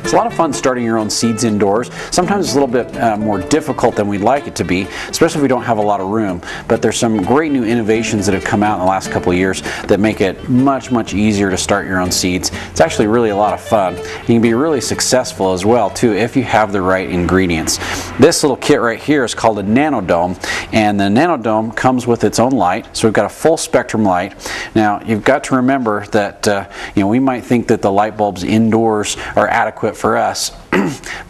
It's a lot of fun starting your own seeds indoors. Sometimes it's a little bit more difficult than we'd like it to be, especially if we don't have a lot of room. But there's some great new innovations that have come out in the last couple of years that make it much easier to start your own seeds. It's actually really a lot of fun. You can be really successful as well too if you have the right ingredients. This little kit right here is called a nanodome, and the nanodome comes with its own light. So we've got a full spectrum light. Now you've got to remember that we might think that the light bulbs indoors are adequate for us,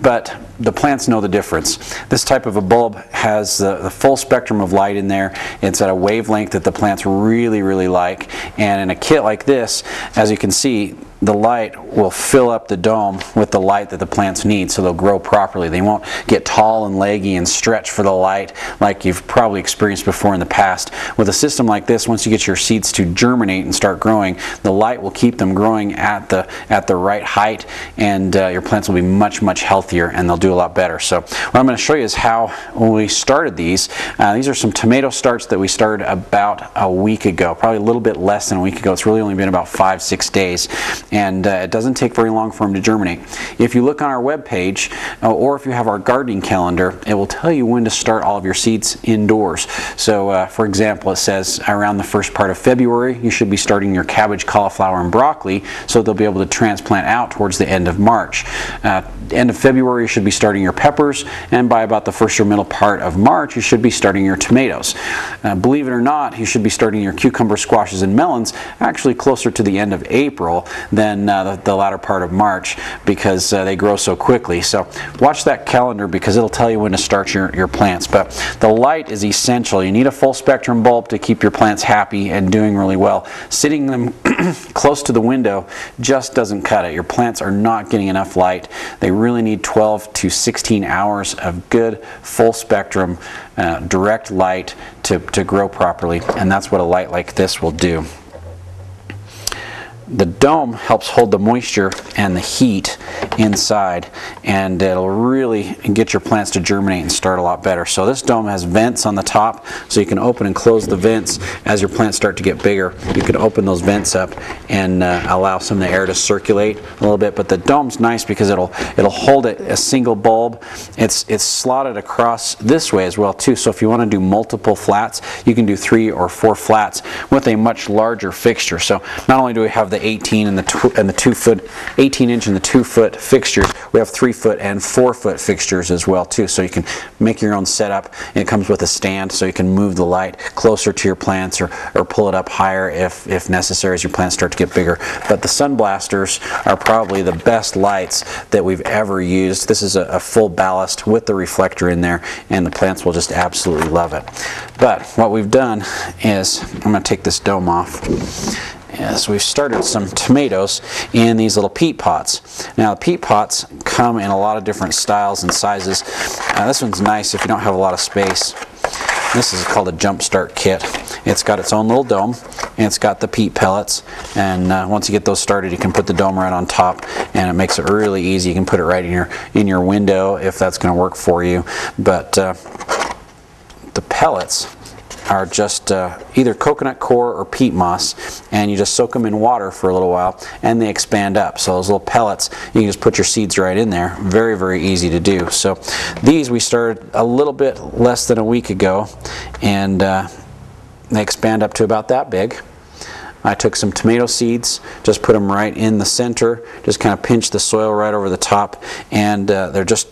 but the plants know the difference. This type of a bulb has the full spectrum of light in there. It's at a wavelength that the plants really like, and in a kit like this, as you can see, the light will fill up the dome with the light that the plants need, so they'll grow properly. They won't get tall and leggy and stretch for the light like you've probably experienced before in the past. With a system like this, once you get your seeds to germinate and start growing, the light will keep them growing at the right height, and your plants will be much healthier, and they'll do a lot better. So what I'm going to show you is how when we started these. These are some tomato starts that we started about a week ago, probably a little bit less than a week ago. It's really only been about 5-6 days. And it doesn't take very long for them to germinate. If you look on our web page, or if you have our gardening calendar, it will tell you when to start all of your seeds indoors. So for example, it says around the first part of February you should be starting your cabbage, cauliflower, and broccoli, so they'll be able to transplant out towards the end of March. End of February you should be starting your peppers, and by about the first or middle part of March you should be starting your tomatoes. Believe it or not, you should be starting your cucumber, squashes, and melons actually closer to the end of April than the latter part of March, because they grow so quickly. So watch that calendar, because it'll tell you when to start your plants. But the light is essential. You need a full spectrum bulb to keep your plants happy and doing really well. Sitting them close to the window just doesn't cut it. Your plants are not getting enough light. They really need 12 to 16 hours of good full spectrum direct light to grow properly, and that's what a light like this will do. The dome helps hold the moisture and the heat inside, and it'll really get your plants to germinate and start a lot better. So this dome has vents on the top, so you can open and close the vents as your plants start to get bigger. You can open those vents up and allow some of the air to circulate a little bit. But the dome's nice because it'll hold it a single bulb. It's slotted across this way as well too. So if you want to do multiple flats, you can do 3 or 4 flats with a much larger fixture. So not only do we have the 18 and the 2 foot, 18 inch and the 2 foot fixtures, we have 3 foot and 4 foot fixtures as well too. So you can make your own setup, and it comes with a stand, so you can move the light closer to your plants or pull it up higher if necessary as your plants start to get bigger. But the sun blasters are probably the best lights that we've ever used. This is a full ballast with the reflector in there, and the plants will just absolutely love it. But what we've done is, I'm going to take this dome off. So we've started some tomatoes in these little peat pots. Now the peat pots come in a lot of different styles and sizes. This one's nice if you don't have a lot of space. This is called a jump start kit. It's got its own little dome, and it's got the peat pellets, and once you get those started you can put the dome right on top, and it makes it really easy. You can put it right in your window if that's going to work for you. But the pellets are just either coconut coir or peat moss, and you just soak them in water for a little while and they expand up. So those little pellets, you can just put your seeds right in there. Very easy to do. So these we started a little bit less than a week ago, and they expand up to about that big. I took some tomato seeds, just put them right in the center, just kind of pinch the soil right over the top, and they're just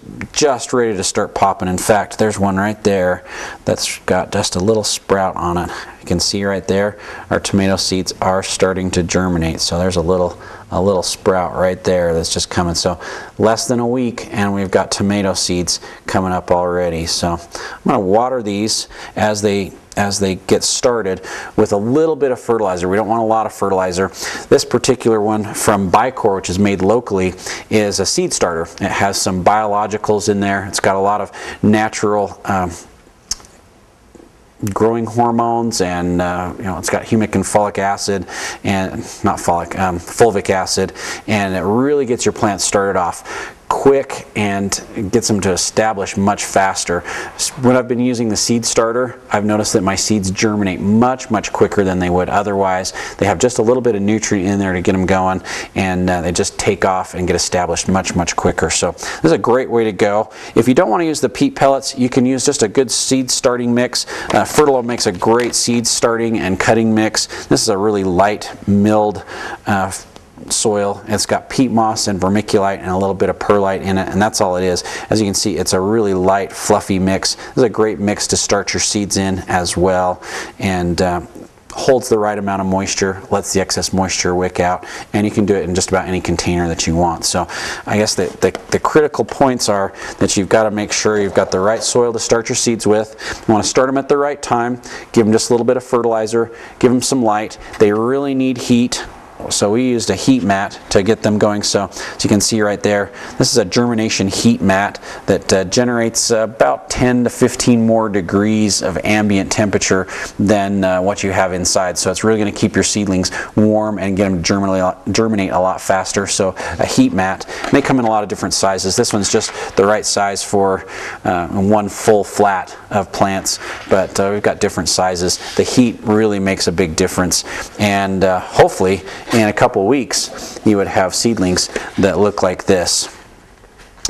ready to start popping. In fact, there's one right there that's got just a little sprout on it. You can see right there our tomato seeds are starting to germinate. So there's a little sprout right there that's just coming. So less than a week and we've got tomato seeds coming up already. So I'm going to water these as they get started with a little bit of fertilizer. We don't want a lot of fertilizer. This particular one from Bicor, which is made locally, is a seed starter. It has some biologicals in there. It's got a lot of natural growing hormones, and it's got humic and folic acid, and not folic, fulvic acid, and it really gets your plants started off quick and gets them to establish much faster. When I've been using the seed starter, I've noticed that my seeds germinate much quicker than they would otherwise. They have just a little bit of nutrient in there to get them going, and they just take off and get established much quicker. So this is a great way to go. If you don't want to use the peat pellets, you can use just a good seed starting mix. Fertilo makes a great seed starting and cutting mix. This is a really light milled soil. It's got peat moss and vermiculite and a little bit of perlite in it, and that's all it is. As you can see, it's a really light, fluffy mix. This is a great mix to start your seeds in as well, and holds the right amount of moisture, lets the excess moisture wick out, and you can do it in just about any container that you want. So I guess the critical points are that you've got to make sure you've got the right soil to start your seeds with. You want to start them at the right time, give them just a little bit of fertilizer, give them some light. They really need heat. So we used a heat mat to get them going. So as you can see right there, this is a germination heat mat that generates about 10 to 15 more degrees of ambient temperature than what you have inside. So it's really going to keep your seedlings warm and get them to germinate a lot faster. So a heat mat, they come in a lot of different sizes. This one's just the right size for one full flat of plants, but we've got different sizes. The heat really makes a big difference, and hopefully in a couple weeks you would have seedlings that look like this.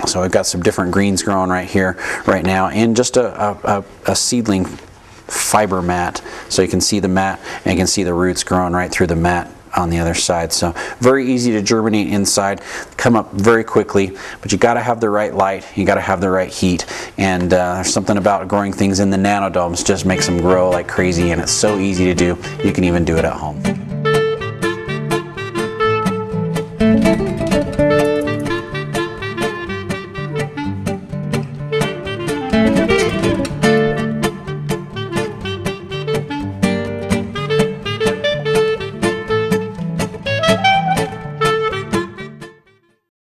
So I've got some different greens growing right here right now in just a seedling fiber mat, so you can see the mat and you can see the roots growing right through the mat on the other side. So very easy to germinate inside, come up very quickly, but you got to have the right light, you got to have the right heat, and there's something about growing things in the nanodomes just makes them grow like crazy, and it's so easy to do. You can even do it at home.